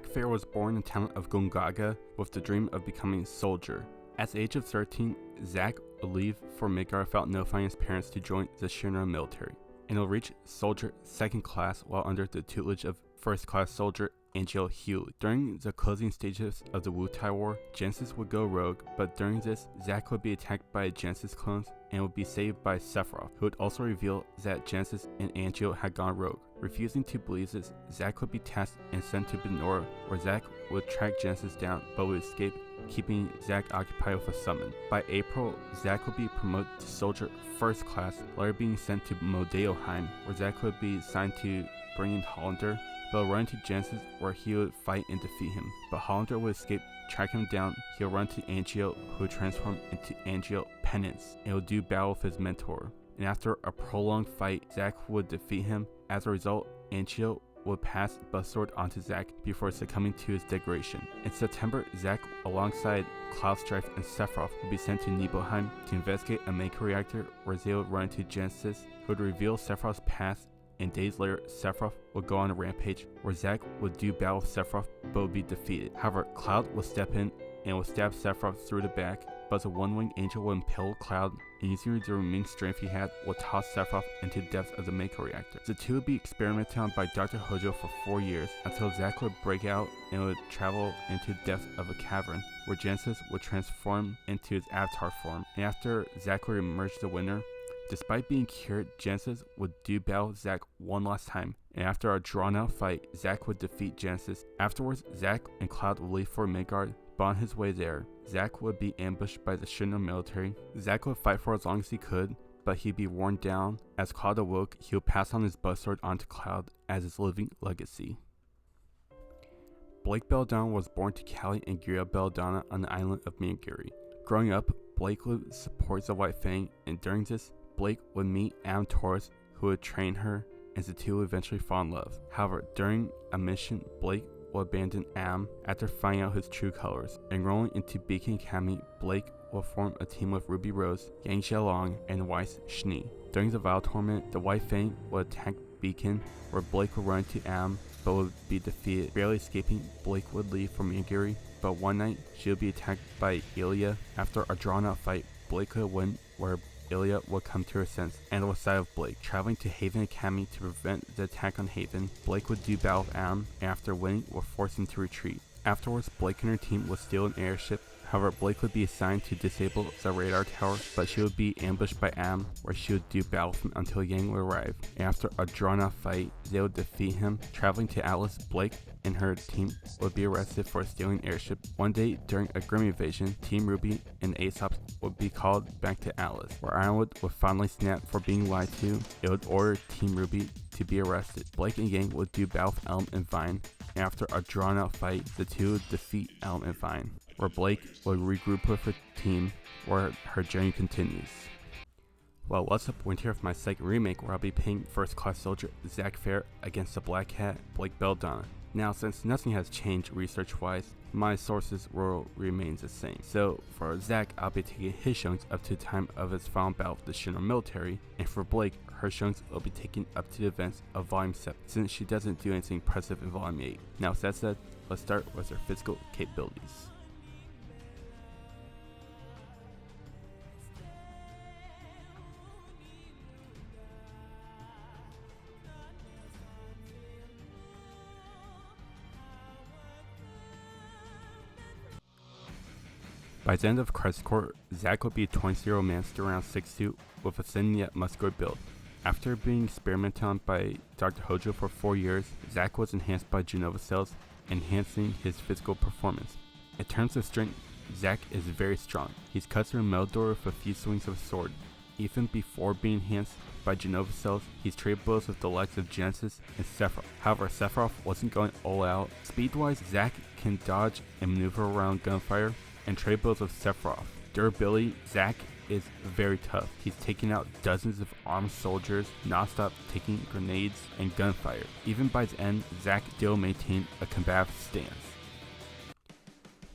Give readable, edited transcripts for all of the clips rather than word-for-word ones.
Zack Fair was born in the town of Gongaga with the dream of becoming a soldier. At the age of 13, Zack would leave for Midgard without notifying his parents to join the Shinra military, and he'll reach soldier 2nd class while under the tutelage of 1st class soldier Angel Hugh. During the closing stages of the Wutai War, Genesis would go rogue, but during this, Zack would be attacked by Genesis clones and would be saved by Sephiroth, who would also reveal that Genesis and Angel had gone rogue. Refusing to believe this, Zack would be tasked and sent to Benora, where Zack would track Genesis down but would escape, keeping Zack occupied with a summon. By April, Zack would be promoted to soldier 1st class, later being sent to Modeoheim, where Zack would be assigned to bring in Hollander, but run to Genesis where he would fight and defeat him. But Hollander would escape, track him down. He'll run to Angel, who would transform into Angel Penance, and would do battle with his mentor. And after a prolonged fight, Zack would defeat him. As a result, Angel would pass Buzzword onto Zack before succumbing to his degradation. In September, Zack, alongside Cloudstrife and Sephiroth, would be sent to Nibelheim to investigate a Mako reactor, where they would run into Genesis, who would reveal Sephiroth's past. And days later, Sephiroth would go on a rampage where Zack would do battle with Sephiroth but would be defeated. However, Cloud would step in and would stab Sephiroth through the back, but the one-winged angel would impale Cloud, and using the remaining strength he had, would toss Sephiroth into the depths of the Mako reactor. The two would be experimented on by Dr. Hojo for 4 years, until Zack would break out and would travel into the depths of a cavern, where Genesis would transform into his avatar form. And after Zack would emerge the winner, despite being cured, Genesis would do battle with Zack one last time, and after a drawn-out fight, Zack would defeat Genesis. Afterwards, Zack and Cloud would leave for Midgard, but on his way there, Zack would be ambushed by the Shinra military. Zack would fight for as long as he could, but he'd be worn down. As Cloud awoke, he would pass on his Buzzword onto Cloud as his living legacy. Blake Belladonna was born to Callie and Gira Belladonna on the island of Miyagiri. Growing up, Blake would support the White Fang, and during this, Blake would meet Am Taurus, who would train her, and the two would eventually fall in love. However, during a mission, Blake will abandon Am after finding out his true colors. Enrolling into Beacon Academy, Blake will form a team with Ruby Rose, Yang Xiaolong, and Weiss Schnee. During the Vile Tournament, the White Fang will attack Beacon, where Blake will run into Am, but would be defeated. Barely escaping, Blake would leave for Miyagiri, but one night, she would be attacked by Ilya. After a drawn-out fight, Blake would win, where Ilya would come to her sense and was side of Blake. Traveling to Haven Academy to prevent the attack on Haven, Blake would do battle with Am, and after winning, would force him to retreat. Afterwards, Blake and her team would steal an airship. However, Blake would be assigned to disable the radar tower, but she would be ambushed by Am, where she would do battle with him until Yang would arrive. And after a drawn-out fight, they would defeat him. Traveling to Atlas, Blake and her team would be arrested for stealing an airship. One day, during a Grim invasion, Team RWBY and Aesop would be called back to Atlas, where Ironwood would finally snap for being lied to. It would order Team RWBY to be arrested. Blake and Yang would do battle with Elm and Vine, and after a drawn-out fight, the two would defeat Elm and Vine, where Blake would regroup with her team, where her journey continues. Well, what's up, Winter, with my second remake, where I'll be playing 1st class soldier Zack Fair against the Black Hat, Blake Belladonna. Now, since nothing has changed research-wise, my sources will remain the same. So, for Zack, I'll be taking his showings up to the time of his final battle with the Shinra military, and for Blake, her showings will be taken up to the events of Volume 7, since she doesn't do anything impressive in Volume 8. Now, with that said, let's start with her physical capabilities. By the end of Crisis Core, Zack would be a 20-year-old man still around 6'2", with a thin yet muscular build. After being experimented on by Dr. Hojo for 4 years, Zack was enhanced by Genova cells, enhancing his physical performance. In terms of strength, Zack is very strong. He's cut through a metal door with a few swings of a sword. Even before being enhanced by Genova cells, he's traded blows with the likes of Genesis and Sephiroth. However, Sephiroth wasn't going all out. Speed-wise, Zack can dodge and maneuver around gunfire, and trade blows with Sephiroth. Durability, Zack is very tough. He's taken out dozens of armed soldiers, non-stop taking grenades and gunfire. Even by the end, Zack still maintained a combative stance.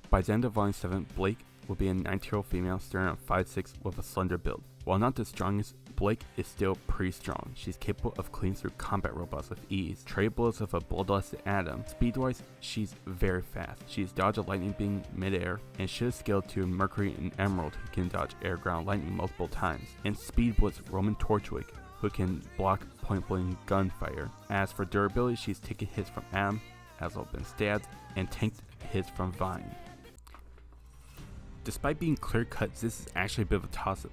By the end of Volume 7, Blake will be a 19-year-old female staring at 5'6" with a slender build. While not the strongest, Blake is still pretty strong. She's capable of cleaning through combat robots with ease, trade blows with a bloodlusted atom. Speed-wise, she's very fast. She's dodged a lightning beam midair, and should scale to Mercury and Emerald, who can dodge air-ground lightning multiple times, and Speed Blitz Roman Torchwick, who can block point-blank gunfire. As for durability, she's taken hits from Am, as well been stabbed, and tanked hits from Vine. Despite being clear-cut, this is actually a bit of a toss-up.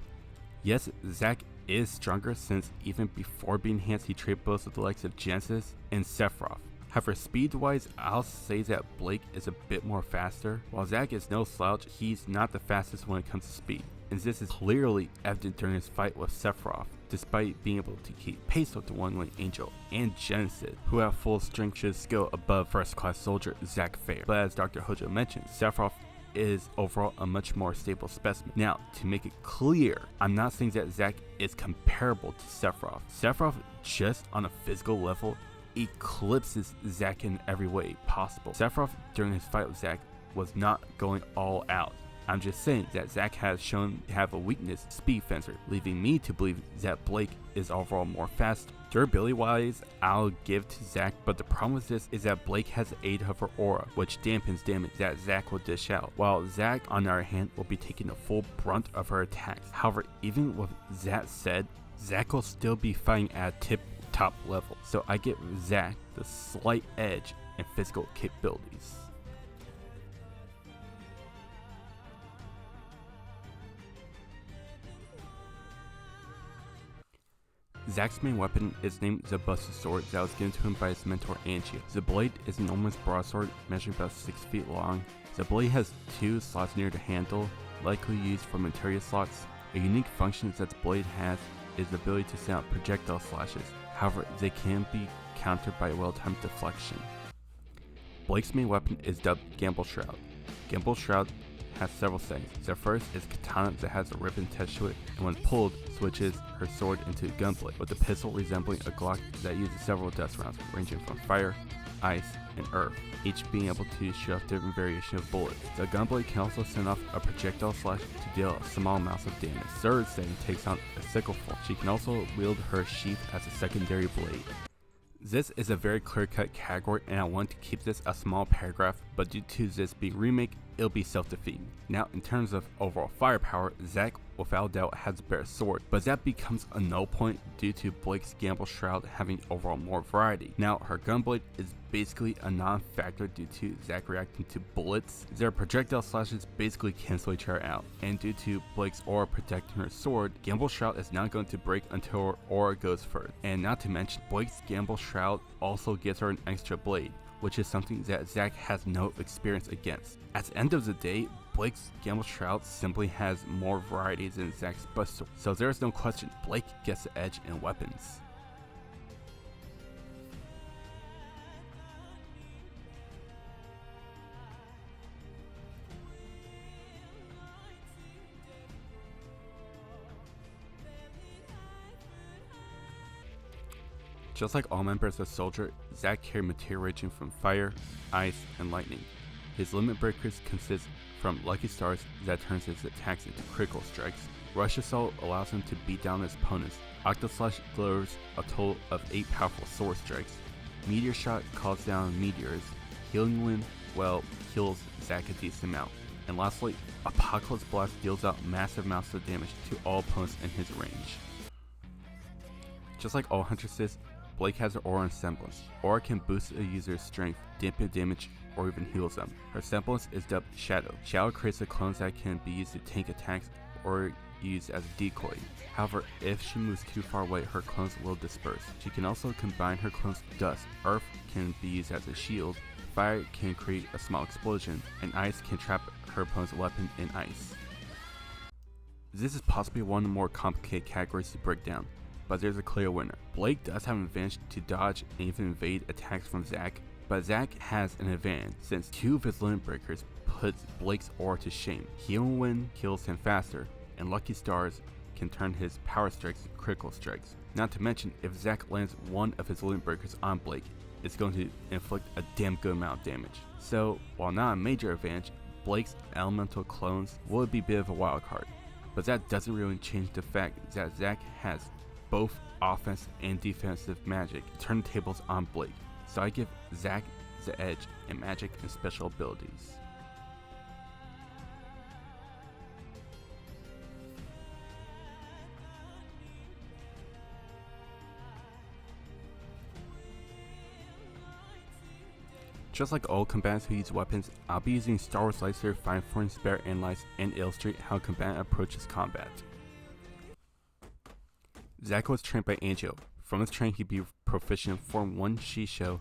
Yes, Zack is stronger since even before being enhanced he traded blows with the likes of Genesis and Sephiroth. However, speed-wise, I'll say that Blake is a bit more faster. While Zack is no slouch, he's not the fastest when it comes to speed, and this is clearly evident during his fight with Sephiroth, despite being able to keep pace with the One-Winged Angel and Genesis, who at full strength should skill above first-class soldier Zack Fair. But as Dr. Hojo mentioned, Sephiroth is overall a much more stable specimen. Now, to make it clear, I'm not saying that Zack is comparable to Sephiroth. Sephiroth, just on a physical level, eclipses Zack in every way possible. Sephiroth, during his fight with Zack, was not going all out. I'm just saying that Zack has shown to have a weakness, speed fencer, leaving me to believe that Blake is overall more fast. Durability wise, I'll give to Zack, but the problem with this is that Blake has the aid of her aura, which dampens damage that Zack will dish out, while Zack, on the other hand, will be taking the full brunt of her attacks. However, even with that said, Zack will still be fighting at tip-top level, so I give Zack the slight edge in physical capabilities. Zack's main weapon is named the Buster Sword that was given to him by his mentor Angie. The blade is an enormous broadsword measuring about 6 feet long. The blade has 2 slots near the handle, likely used for materia slots. A unique function that the blade has is the ability to send out projectile slashes. However, they can be countered by a well-timed deflection. Blake's main weapon is dubbed Gamble Shroud. Gamble Shroud has several settings. The first is Katana that has a ribbon attached to it, and when pulled, switches her sword into a gunblade, with the pistol resembling a Glock that uses several dust rounds, ranging from fire, ice, and earth, each being able to shoot off different variations of bullets. The gunblade can also send off a projectile slash to deal a small amount of damage. Third setting takes on a sickle form. She can also wield her sheath as a secondary blade. This is a very clear-cut category, and I want to keep this a small paragraph, but due to this being remake, it'll be self-defeating. Now, in terms of overall firepower, Zack without doubt has a better sword, but that becomes a null point due to Blake's Gamble Shroud having overall more variety. Now, her gunblade is basically a non-factor due to Zack reacting to bullets. Their projectile slashes basically cancel each other out, and due to Blake's aura protecting her sword, Gamble Shroud is not going to break until her aura goes first. And not to mention, Blake's Gamble Shroud also gives her an extra blade, which is something that Zack has no experience against. At the end of the day, Blake's Gamble Shroud simply has more varieties than Zack's Buster, so there's no question Blake gets the edge in weapons. Just like all members of Soldier, Zack carried materia ranging from fire, ice, and lightning. His limit breakers consist from Lucky Stars that turns his attacks into critical strikes. Rush Assault allows him to beat down his opponents. Octoslash delivers a total of 8 powerful sword strikes. Meteor Shot calls down meteors. Healing Wind, well, heals Zack a decent amount. And lastly, Apocalypse Blast deals out massive amounts of damage to all opponents in his range. Just like all Huntresses, Blake has an aura and semblance. Aura can boost a user's strength, dampen damage, or even heals them. Her semblance is dubbed Shadow. Shadow creates a clone that can be used to tank attacks or used as a decoy. However, if she moves too far away, her clones will disperse. She can also combine her clones with dust. Earth can be used as a shield. Fire can create a small explosion, and ice can trap her opponent's weapon in ice. This is possibly one of the more complicated categories to break down, but there's a clear winner. Blake does have an advantage to dodge and even evade attacks from Zack, but Zack has an advantage since 2 of his limit breakers puts Blake's aura to shame. Healing Wind kills him faster, and Lucky Stars can turn his power strikes into critical strikes. Not to mention, if Zack lands one of his limit breakers on Blake, it's going to inflict a damn good amount of damage. So, while not a major advantage, Blake's elemental clones will be a bit of a wild card. But that doesn't really change the fact that Zack has both offense and defensive magic to turn the tables on Blake, so I give Zack the edge in magic and special abilities. Just like all combatants who use weapons, I'll be using Star Wars Lightsaber Fine Form to better analyze and illustrate how a combatant approaches combat. Zack was trained by Angel. From his training, he'd be proficient in Form 1 Shisho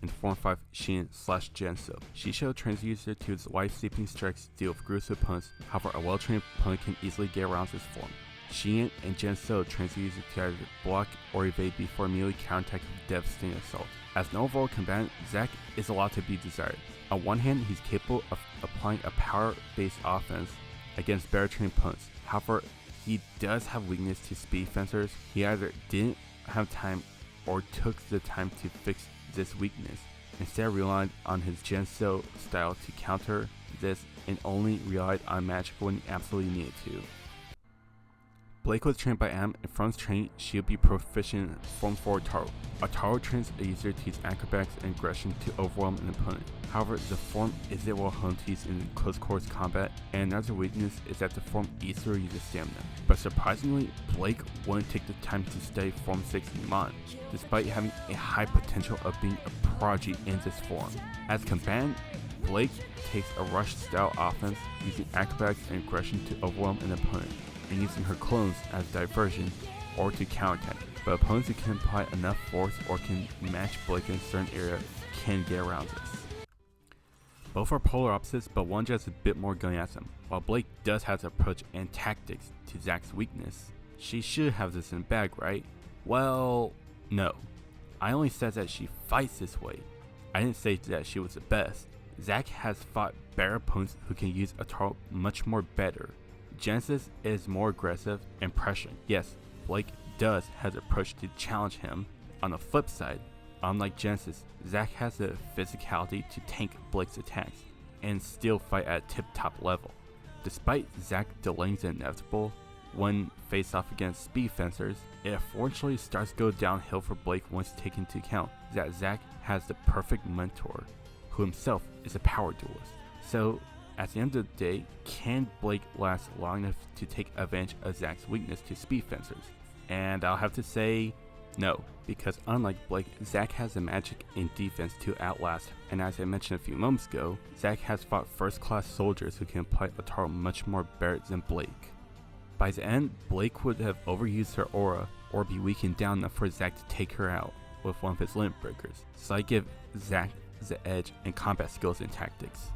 and Form 5 Shin/Genso. Shisho trains the user to use life sweeping strikes to deal with gruesome opponents, however a well-trained opponent can easily get around this form. Shin and Genso trains the user to either block or evade before immediately counterattack with devastating assault. As an overall combatant, Zack is a lot to be desired. On one hand, he's capable of applying a power-based offense against better trained opponents. However, he does have weakness to speed fencers. He either didn't have time or took the time to fix this weakness, instead relied on his Genso style to counter this and only relied on magic when he absolutely needed to. Blake was trained by Am, and from his training, she would be proficient in Form 4 Taro. Taro trains a user to use acrobatics and aggression to overwhelm an opponent. However, the form isn't well honed to use in close quarters combat, and another weakness is that the form easily uses stamina. But surprisingly, Blake wouldn't take the time to study Form 6 Iman, despite having a high potential of being a prodigy in this form. As combatant, Blake takes a rush style offense using acrobatics and aggression to overwhelm an opponent, and using her clones as diversion or to counterattack, but opponents who can apply enough force or can match Blake in a certain area can get around this. Both are polar opposites, but one just has a bit more going at them. While Blake does have the approach and tactics to Zack's weakness, she should have this in the bag, right? Well, no. I only said that she fights this way. I didn't say that she was the best. Zack has fought better opponents who can use Ataro much more better. Genesis is more aggressive and pressuring. Yes, Blake does have the approach to challenge him. On the flip side, unlike Genesis, Zack has the physicality to tank Blake's attacks and still fight at a tip-top level. Despite Zack delaying the inevitable when faced off against speed fencers, it unfortunately starts to go downhill for Blake once taken into account that Zack has the perfect mentor, who himself is a power duelist. So, at the end of the day, can Blake last long enough to take advantage of Zack's weakness to speed fencers? And I'll have to say no, because unlike Blake, Zack has the magic and defense to outlast, and as I mentioned a few moments ago, Zack has fought first-class soldiers who can apply Ataro much more better than Blake. By the end, Blake would have overused her aura or be weakened down enough for Zack to take her out with one of his limit breakers, so I give Zack the edge in combat skills and tactics.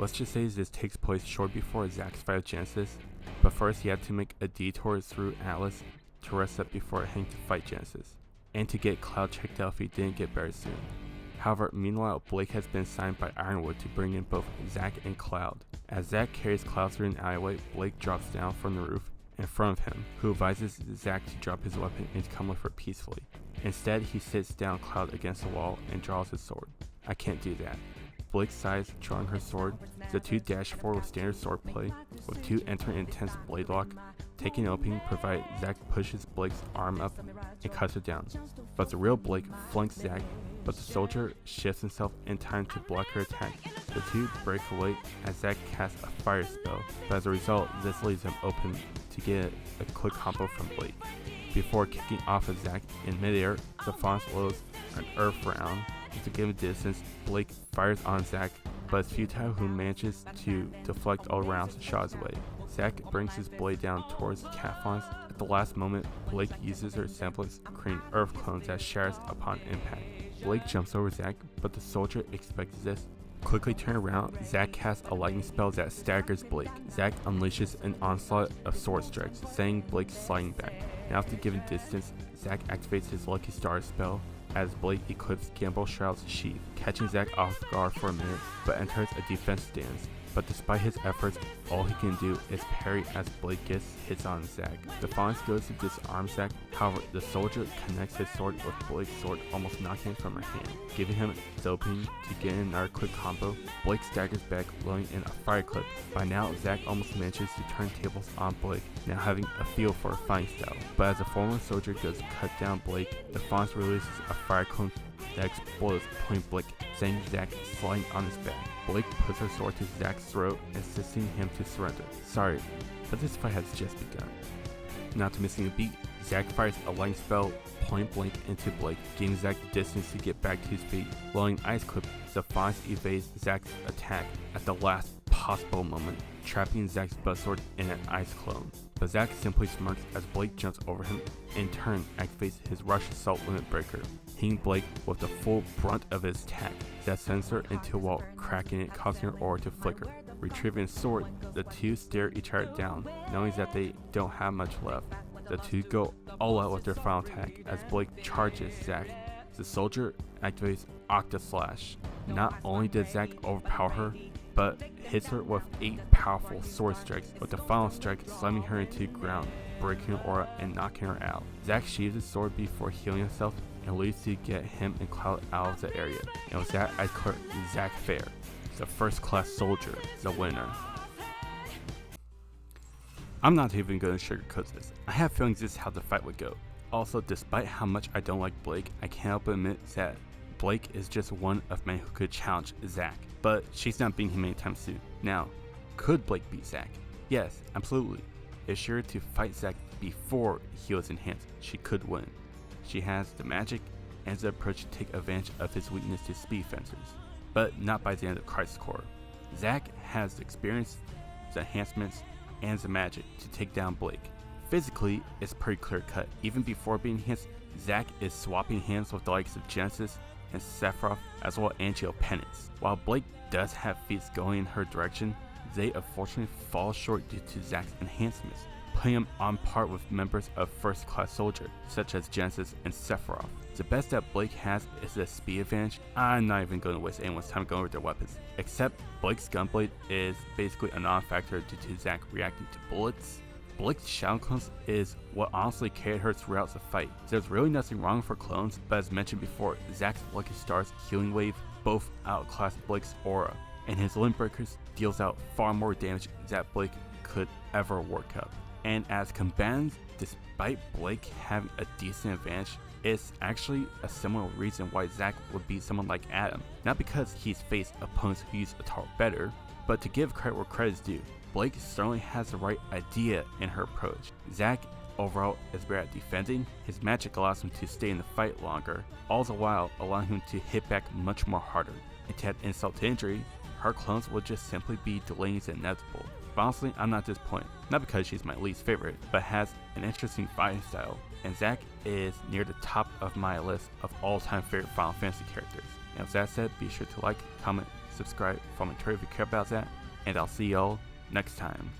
Let's just say this takes place short before Zack's fight with Genesis, but first he had to make a detour through Atlas to rest up before heading to fight Genesis, and to get Cloud checked out if he didn't get better soon. However, meanwhile, Blake has been assigned by Ironwood to bring in both Zack and Cloud. As Zack carries Cloud through an alleyway, Blake drops down from the roof in front of him, who advises Zack to drop his weapon and to come with her peacefully. Instead, he sits down Cloud against the wall and draws his sword. I can't do that. Blake sighs, drawing her sword. The two dash forward with standard swordplay, with two entering intense blade lock. Taking an opening, provided Zack pushes Blake's arm up and cuts her down. But the real Blake flanks Zack, but the soldier shifts himself in time to block her attack. The two break away as Zack casts a fire spell, but as a result, this leaves him open to get a quick combo from Blake. Before kicking off of Zack in midair, the Fawn slows an earth round. To give a distance, Blake fires on Zack, but it's futile, who manages to deflect all rounds and shots away. Zack brings his blade down towards the cat fawns. At the last moment, Blake uses her semblance, creating earth clones that shatters upon impact. Blake jumps over Zack, but the soldier expects this Quickly turn around, Zack casts a lightning spell that staggers Blake. Zack unleashes an onslaught of sword strikes, sending Blake sliding back. Now after given distance, Zack activates his Lucky Star spell as Blake equips Gamble Shroud's sheath, catching Zack off guard for a minute, but enters a defense stance. But despite his efforts, all he can do is parry as Blake gets hits on Zack. Defiance goes to disarm Zack, however the soldier connects his sword with Blake's sword, almost knocking it from her hand, giving him the opening to get in another quick combo. Blake staggers back, loading in a fire clip. By now, Zack almost manages to turn tables on Blake, now having a feel for a fighting style. But as the fallen soldier goes to cut down Blake, Defiance releases a fire cone that explodes, pulling Blake, sending Zack sliding on his back. Blake puts her sword to Zack's throat, insisting him to surrender. Sorry, but this fight has just begun. Not missing a beat, Zack fires a lightning spell point blank into Blake, giving Zack the distance to get back to his feet. Loading Ice Clip, Defiance evades Zack's attack at the last possible moment, trapping Zack's buzzsword in an ice clone. But Zack simply smirks as Blake jumps over him, in turn activates his Rush Assault Limit Breaker, hitting Blake with the full brunt of his attack that sends her into a wall, cracking it, causing her aura to flicker. Retrieving his sword, the two stare each other down, knowing that they don't have much left. The two go all out with their final attack as Blake charges Zack. The soldier activates Octa Slash. Not only does Zack overpower her, but hits her with 8 powerful sword strikes, with the final strike slamming her into the ground, breaking her aura and knocking her out. Zack sheathes his sword before healing himself and leaves to get him and Cloud out of the area. And with that, I declare Zack fair, the first class soldier, the winner. I'm not even going to sugarcoat this. I have feelings this is how the fight would go. Also, despite how much I don't like Blake, I can't help but admit that Blake is just one of many who could challenge Zack, but she's not beating him anytime soon. Now, could Blake beat Zack? Yes, absolutely. If she were to fight Zack before he was enhanced, she could win. She has the magic and the approach to take advantage of his weakness to speed fencers, but not by the end of Crisis Core. Zack has the experience, the enhancements, and the magic to take down Blake. Physically, it's pretty clear cut. Even before being enhanced, Zack is swapping hands with the likes of Genesis and Sephiroth, as well as Angel Penance. While Blake does have feats going in her direction, they unfortunately fall short due to Zack's enhancements, putting him on par with members of First Class Soldier, such as Genesis and Sephiroth. The best that Blake has is a speed advantage. I'm not even going to waste anyone's time going over their weapons, except Blake's Gunblade is basically a non-factor due to Zack reacting to bullets. Blake's Shadow Clones is what honestly carried her throughout the fight. There's really nothing wrong for clones, but as mentioned before, Zack's Lucky Star's Healing Wave both outclass Blake's aura, and his Limb Breakers deals out far more damage than Blake could ever work up. And as combatants, despite Blake having a decent advantage, it's actually a similar reason why Zack would beat someone like Adam. Not because he's faced opponents who use Atar better, but to give credit where credit is due. Blake certainly has the right idea in her approach. Zack overall is better at defending, his magic allows him to stay in the fight longer, all the while allowing him to hit back much more harder. And to add insult to injury, her clones would just simply be delaying the inevitable. But honestly, I'm not disappointed, not because she's my least favorite, but has an interesting fighting style, and Zack is near the top of my list of all-time favorite Final Fantasy characters. And with that said, be sure to like, comment, subscribe, follow me on Twitter if you care about that, and I'll see y'all next time.